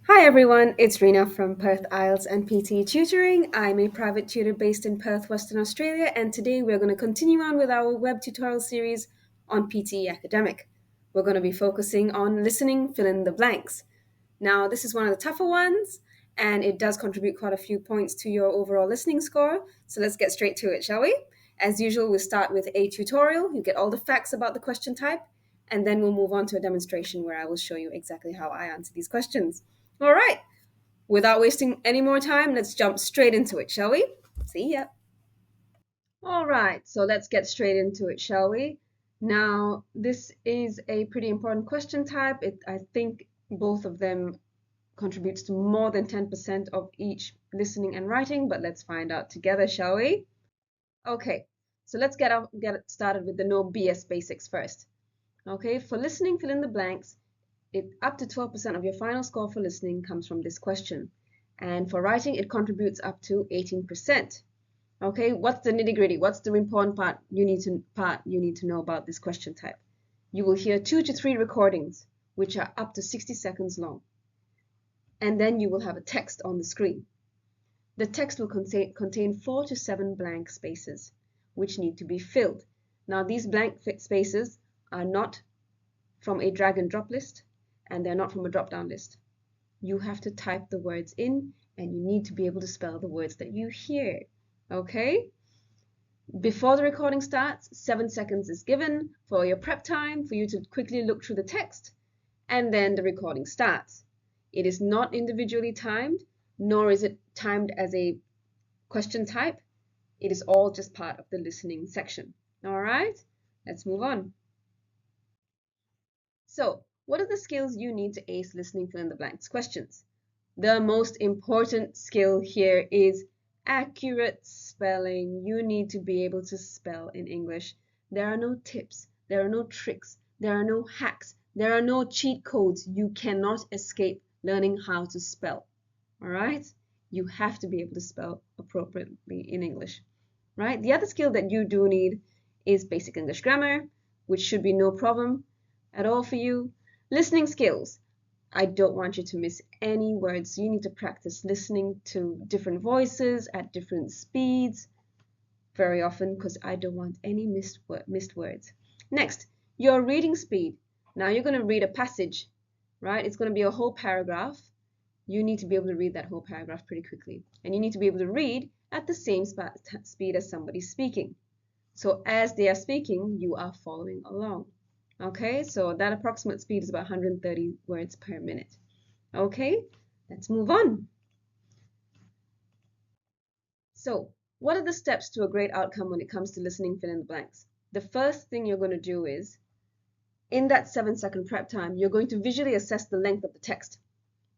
Hi everyone, it's Rena from Perth IELTS and PTE Tutoring. I'm a private tutor based in Perth, Western Australia, and today we're going to continue on with our web tutorial series on PTE Academic. We're going to be focusing on listening fill in the blanks. Now, this is one of the tougher ones, and it does contribute quite a few points to your overall listening score. So let's get straight to it, shall we? As usual, we'll start with a tutorial. You get all the facts about the question type, and then we'll move on to a demonstration where I will show you exactly how I answer these questions. All right, without wasting any more time, let's jump straight into it, shall we? See ya. All right, so let's get straight into it, shall we? Now, this is a pretty important question type. I think both of them contributes to more than 10% of each listening and writing, but let's find out together, shall we? Okay, so let's get started with the no BS basics first. Okay, for listening, fill in the blanks. Up to 12% of your final score for listening comes from this question. And for writing, it contributes up to 18%. Okay, what's the nitty-gritty? What's the important part you need to know about this question type? You will hear 2 to 3 recordings, which are up to 60 seconds long. And then you will have a text on the screen. The text will contain 4 to 7 blank spaces, which need to be filled. Now, these blank spaces are not from a drag and drop list, and they're not from a drop-down list. You have to type the words in, and you need to be able to spell the words that you hear. Okay? Before the recording starts, 7 seconds is given for your prep time for you to quickly look through the text, and then the recording starts. It is not individually timed, nor is it timed as a question type. It is all just part of the listening section. All right? Let's move on. So, what are the skills you need to ace listening fill in the blanks questions? The most important skill here is accurate spelling. You need to be able to spell in English. There are no tips, there are no tricks, there are no hacks, there are no cheat codes. You cannot escape learning how to spell. All right? You have to be able to spell appropriately in English. Right? The other skill that you do need is basic English grammar, which should be no problem at all for you. Listening skills. I don't want you to miss any words. You need to practice listening to different voices at different speeds very often because I don't want any missed words. Next, your reading speed. Now you're going to read a passage, right? It's going to be a whole paragraph. You need to be able to read that whole paragraph pretty quickly. And you need to be able to read at the same speed as somebody speaking. So as they are speaking, you are following along. Okay, so that approximate speed is about 130 words per minute. Okay, let's move on. So, what are the steps to a great outcome when it comes to listening fill in the blanks? The first thing you're going to do is, in that 7-second prep time, you're going to visually assess the length of the text.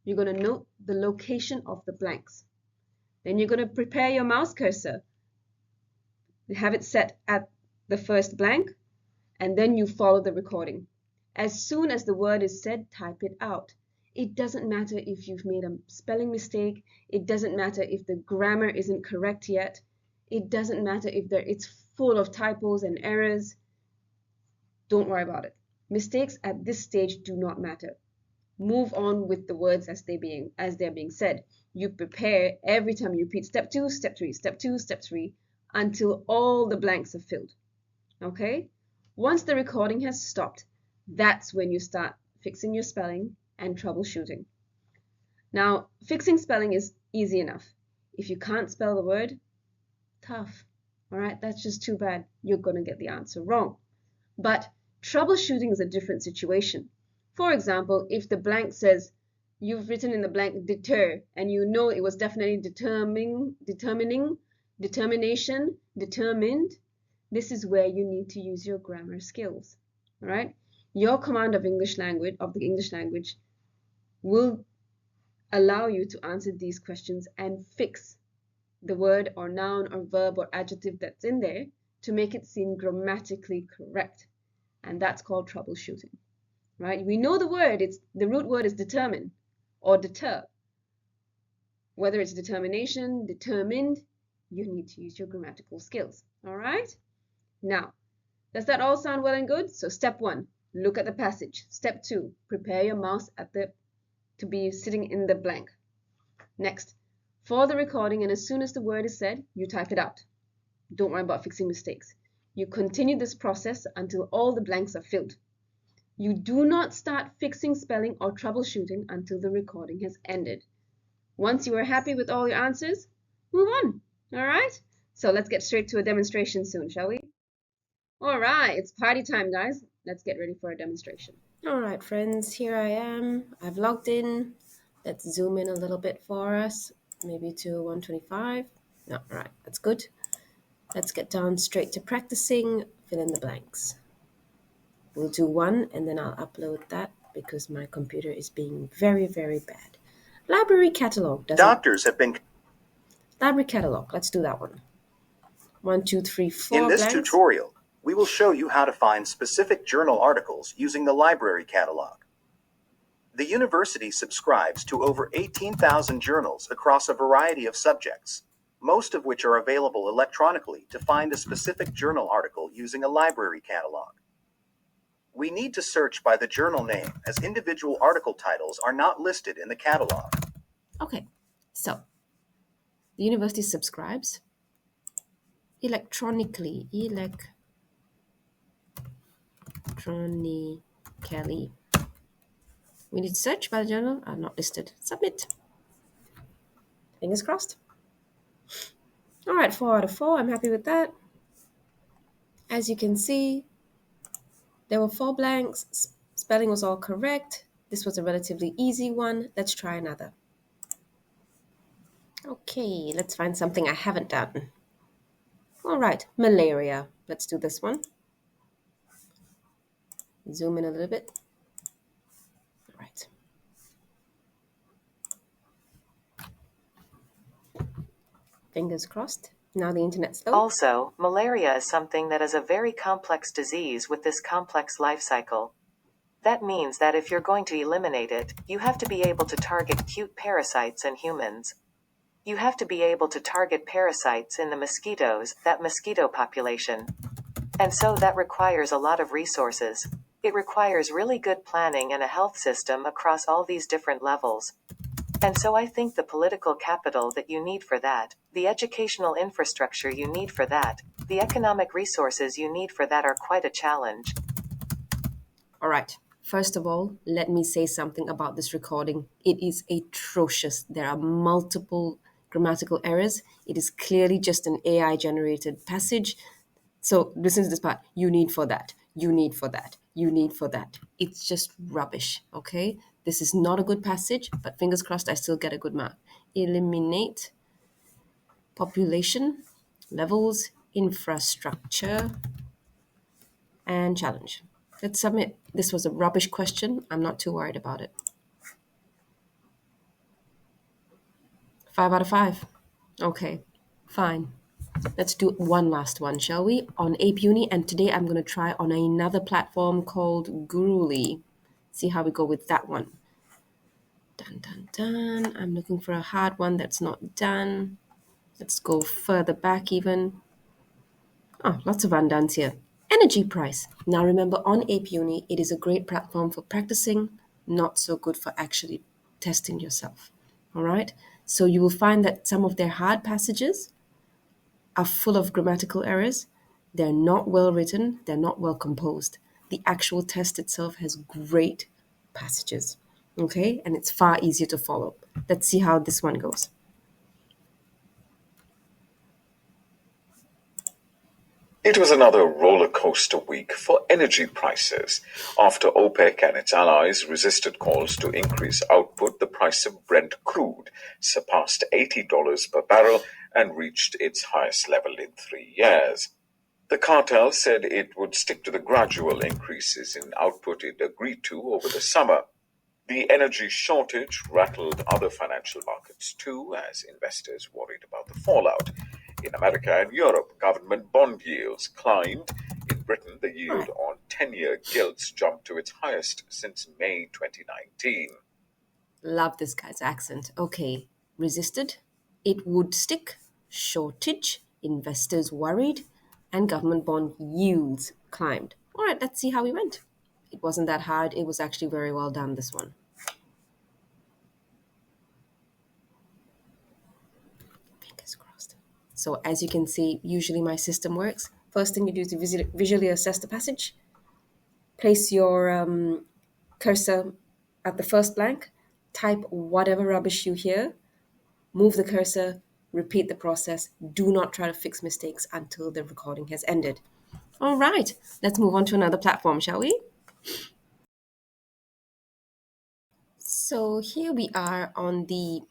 You're going to note the location of the blanks. Then you're going to prepare your mouse cursor. Have it set at the first blank, and then you follow the recording. As soon as the word is said, type it out. It doesn't matter if you've made a spelling mistake. It doesn't matter if the grammar isn't correct yet. It doesn't matter if it's full of typos and errors. Don't worry about it. Mistakes at this stage do not matter. Move on with the words as they're being said. You prepare every time you repeat step 2, step 3, step 2, step 3, until all the blanks are filled. Okay? Once the recording has stopped, that's when you start fixing your spelling and troubleshooting. Now, fixing spelling is easy enough. If you can't spell the word, tough. All right, that's just too bad. You're going to get the answer wrong. But troubleshooting is a different situation. For example, if the blank says, you've written in the blank deter, and you know it was definitely determined, this is where you need to use your grammar skills. All right? Your command of the English language will allow you to answer these questions and fix the word or noun or verb or adjective that's in there to make it seem grammatically correct. And that's called troubleshooting. Right? We know the root word is determine or deter. Whether it's determination, determined, you need to use your grammatical skills. All right? Now, does that all sound well and good? So step 1, look at the passage. Step 2, prepare your mouse at the to be sitting in the blank. Next, for the recording, and as soon as the word is said, you type it out. Don't worry about fixing mistakes. You continue this process until all the blanks are filled. You do not start fixing spelling or troubleshooting until the recording has ended. Once you are happy with all your answers, move on. All right? So let's get straight to a demonstration soon, shall we? All right, it's party time, guys. Let's get ready for a demonstration. All right, friends, here I am. I've logged in. Let's zoom in a little bit for us, maybe to 125. No, all right, that's good. Let's get down straight to practicing, fill in the blanks. We'll do one and then I'll upload that because my computer is being very, very bad. Library catalog. Doctors have been... Library catalog, let's do that one. 1, 2, 3, 4 In this blanks. tutorial, we will show you how to find specific journal articles using the library catalog. The university subscribes to over 18,000 journals across a variety of subjects, most of which are available electronically to find a specific journal article using a library catalog. We need to search by the journal name as individual article titles are not listed in the catalog. Okay, so the university subscribes electronically. We need to search by the journal. Are not listed. Submit. Fingers crossed. All right, 4 out of 4. I'm happy with that. As you can see, there were 4 blanks. Spelling was all correct. This was a relatively easy one. Let's try another. Okay, let's find something I haven't done. All right, malaria. Let's do this one. Zoom in a little bit. All right. Fingers crossed. Now the internet's slow. Also, malaria is something that is a very complex disease with this complex life cycle. That means that if you're going to eliminate it, you have to be able to target cute parasites in humans. You have to be able to target parasites in the mosquitoes, that mosquito population. And so that requires a lot of resources. It requires really good planning and a health system across all these different levels. And so I think the political capital that you need for that, the educational infrastructure you need for that, the economic resources you need for that are quite a challenge. All right. First of all, let me say something about this recording. It is atrocious. There are multiple grammatical errors. It is clearly just an AI-generated passage. So listen to this part. You need for that. You need for that. You need for that. It's just rubbish, okay? This is not a good passage, but fingers crossed I still get a good mark. Eliminate population, levels, infrastructure, and challenge. Let's submit. This was a rubbish question. I'm not too worried about it. 5 out of 5. Okay, fine. Let's do one last one, shall we? On Ape Uni, and today I'm going to try on another platform called Gurully. See how we go with that one. Dun, dun, dun. I'm looking for a hard one that's not done. Let's go further back even. Oh, lots of undones here. Energy price. Now remember, on Ape Uni, it is a great platform for practicing, not so good for actually testing yourself. All right? So you will find that some of their hard passages are full of grammatical errors. They're not well written. They're not well composed. The actual test itself has great passages. Okay? And it's far easier to follow. Let's see how this one goes. It was another roller coaster week for energy prices. After OPEC and its allies resisted calls to increase output, the price of Brent crude surpassed $80 per barrel and reached its highest level in 3 years. The cartel said it would stick to the gradual increases in output it agreed to over the summer. The energy shortage rattled other financial markets too, as investors worried about the fallout. In America and Europe, government bond yields climbed. In Britain, the yield on 10-year gilts jumped to its highest since May 2019. Love this guy's accent. Okay, resisted. It would stick. Shortage. Investors worried. And government bond yields climbed. All right, let's see how we went. It wasn't that hard. It was actually very well done, this one. So as you can see, usually my system works. First thing you do is to visually assess the passage. Place your cursor at the first blank, type whatever rubbish you hear, move the cursor, repeat the process. Do not try to fix mistakes until the recording has ended. All right, let's move on to another platform, shall we? So here we are on the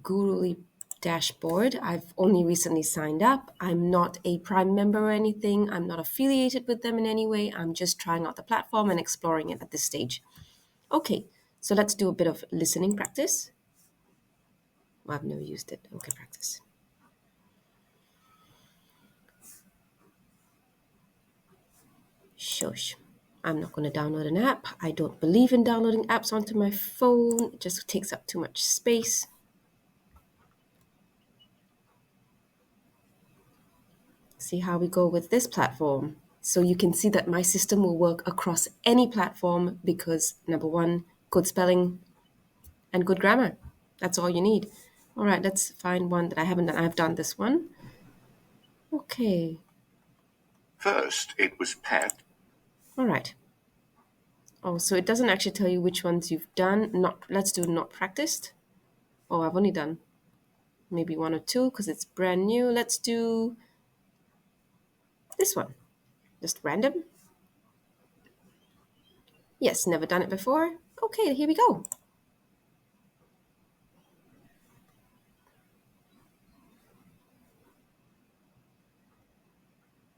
Gurully dashboard. I've only recently signed up. I'm not a Prime member or anything. I'm not affiliated with them in any way. I'm just trying out the platform and exploring it at this stage. Okay, so let's do a bit of listening practice. Well, I've never used it. Okay, practice. Shush. I'm not going to download an app. I don't believe in downloading apps onto my phone. It just takes up too much space. See how we go with this platform. So you can see that my system will work across any platform because number one, good spelling and good grammar. That's all you need. All right, let's find one that I haven't done. I've done this one. Okay. First, it was Pat. All right. Oh, so it doesn't actually tell you which ones you've done. Let's do not practiced. Oh, I've only done maybe one or two because it's brand new. Let's do this one. Just random. Yes, never done it before. Okay, here we go.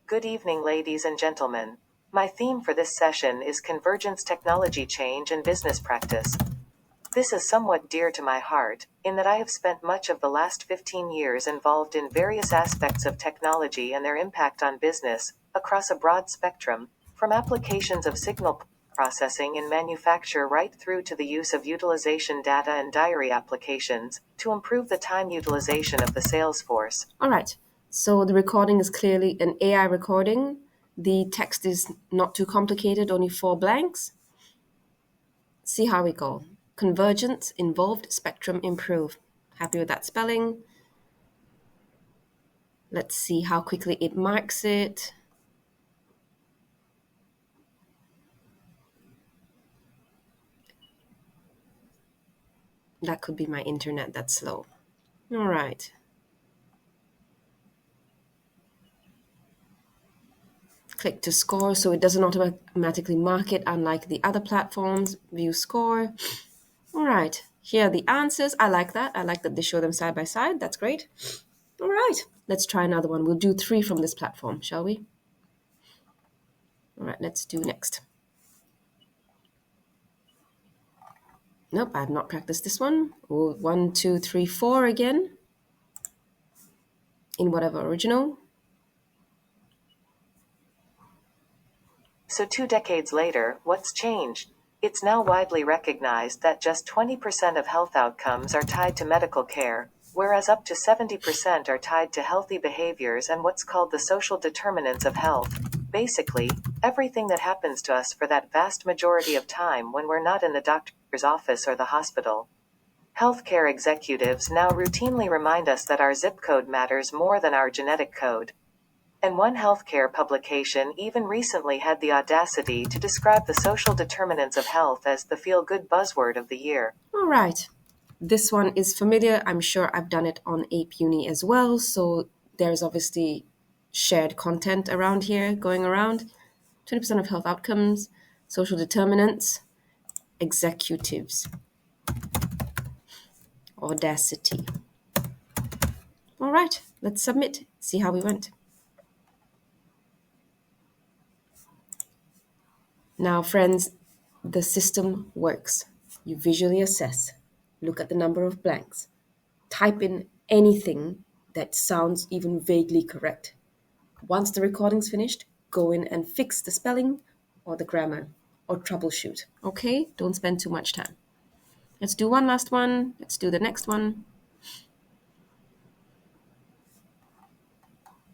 Good evening, ladies and gentlemen. My theme for this session is convergence, technology change, and business practice. This is somewhat dear to my heart, in that I have spent much of the last 15 years involved in various aspects of technology and their impact on business, across a broad spectrum, from applications of signal processing in manufacture right through to the use of utilization data and diary applications, to improve the time utilization of the sales force. All right. So the recording is clearly an AI recording. The text is not too complicated, only 4 blanks. See how we go. Convergence, involved, spectrum, improve. Happy with that spelling? Let's see how quickly it marks it. That could be my internet that's slow. All right. Click to score so it doesn't automatically mark it, unlike the other platforms. View score. All right. Here are the answers. I like that. I like that they show them side by side. That's great. All right. Let's try another one. We'll do 3 from this platform, shall we? All right. Let's do next. Nope, I have not practiced this one. 1, 2, 3, 4 again. In whatever original. So 2 decades later, what's changed? It's now widely recognized that just 20% of health outcomes are tied to medical care, whereas up to 70% are tied to healthy behaviors and what's called the social determinants of health. Basically, everything that happens to us for that vast majority of time when we're not in the doctor's office or the hospital. Healthcare executives now routinely remind us that our zip code matters more than our genetic code. And one healthcare publication even recently had the audacity to describe the social determinants of health as the feel-good buzzword of the year. All right. This one is familiar. I'm sure I've done it on Ape Uni as well. So there's obviously shared content around here going around. 20% of health outcomes, social determinants, executives, audacity. All right, let's submit. See how we went. Now, friends, the system works. You visually assess, look at the number of blanks, type in anything that sounds even vaguely correct. Once the recording's finished, go in and fix the spelling or the grammar or troubleshoot. Okay? Don't spend too much time. Let's do one last one. Let's do the next one.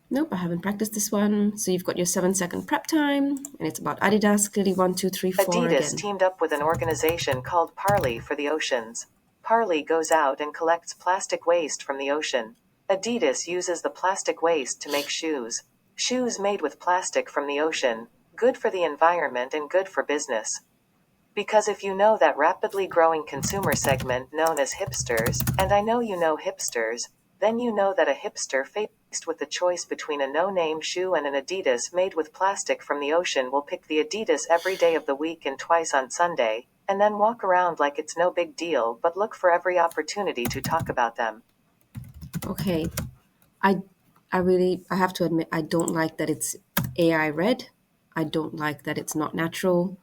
Nope, I haven't practiced this one. So you've got your 7-second prep time, and it's about Adidas. Clearly 1, 2, 3, 4 Adidas again. teamed up with an organization called Parley for the Oceans. Parley goes out and collects plastic waste from the ocean. Adidas uses the plastic waste to make shoes. Shoes made with plastic from the ocean. Good for the environment and good for business. Because if you know that rapidly growing consumer segment known as hipsters, and I know you know hipsters, then you know that a hipster faced with the choice between a no-name shoe and an Adidas made with plastic from the ocean will pick the Adidas every day of the week and twice on Sunday, and then walk around like it's no big deal but look for every opportunity to talk about them. Okay, I have to admit, I don't like that it's AI read. I don't like that it's not natural,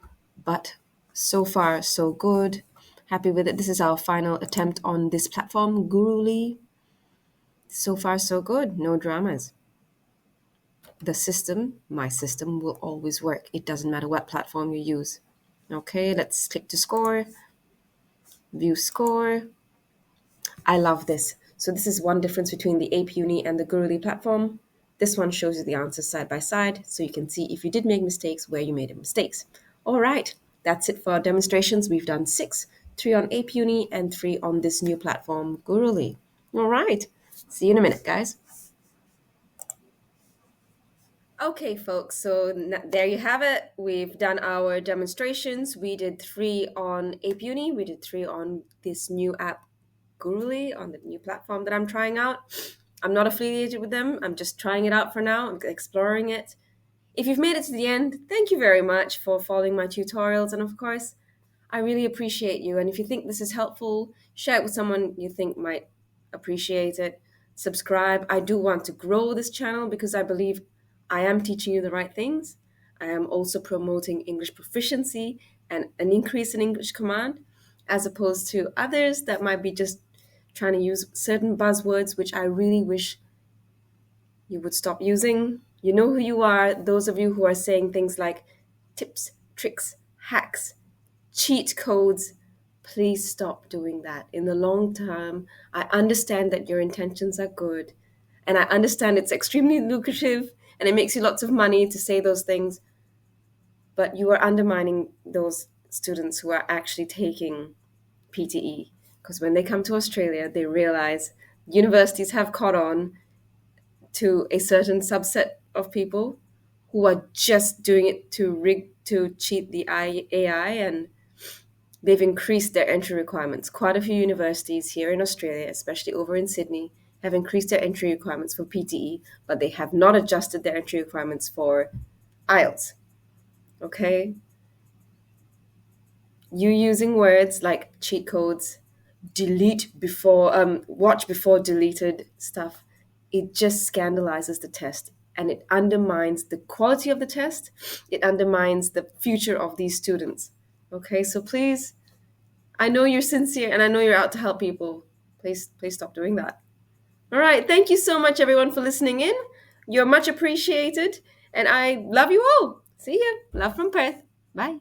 but so far so good. Happy with it. This is our final attempt on this platform, Gurully. So far so good. No dramas. The system, my system, will always work. It doesn't matter what platform you use. Okay, let's click to score. View score. I love this. So this is one difference between the Ape Uni and the Gurully platform. This one shows you the answers side by side, so you can see if you did make mistakes, where you made mistakes. All right, that's it for our demonstrations. We've done 6, 3 on Ape Uni and 3 on this new platform, Gurully. All right, see you in a minute, guys. Okay, folks, so there you have it. We've done our demonstrations. We did 3 on Ape Uni. We did 3 on this new app, Gurully, on the new platform that I'm trying out. I'm not affiliated with them. I'm just trying it out for now. I'm exploring it. If you've made it to the end, thank you very much for following my tutorials. And of course, I really appreciate you. And if you think this is helpful, share it with someone you think might appreciate it. Subscribe. I do want to grow this channel because I believe I am teaching you the right things. I am also promoting English proficiency and an increase in English command, as opposed to others that might be just trying to use certain buzzwords, which I really wish you would stop using. You know who you are, those of you who are saying things like tips, tricks, hacks, cheat codes. Please stop doing that. In the long term, I understand that your intentions are good, and I understand it's extremely lucrative and it makes you lots of money to say those things, but you are undermining those students who are actually taking PTE. Because when they come to Australia, they realize universities have caught on to a certain subset of people who are just doing it to cheat the AI, and they've increased their entry requirements. Quite a few universities here in Australia, especially over in Sydney, have increased their entry requirements for PTE, but they have not adjusted their entry requirements for IELTS. Okay? You using words like cheat codes, watch before deleted stuff, it just scandalizes the test and it undermines the quality of the test. It undermines the future of these students. Okay, so please, I know you're sincere and I know you're out to help people. Please stop doing that. All right, thank you so much, everyone, for listening in. You're much appreciated, and I love you all. See ya. Love from Perth. Bye.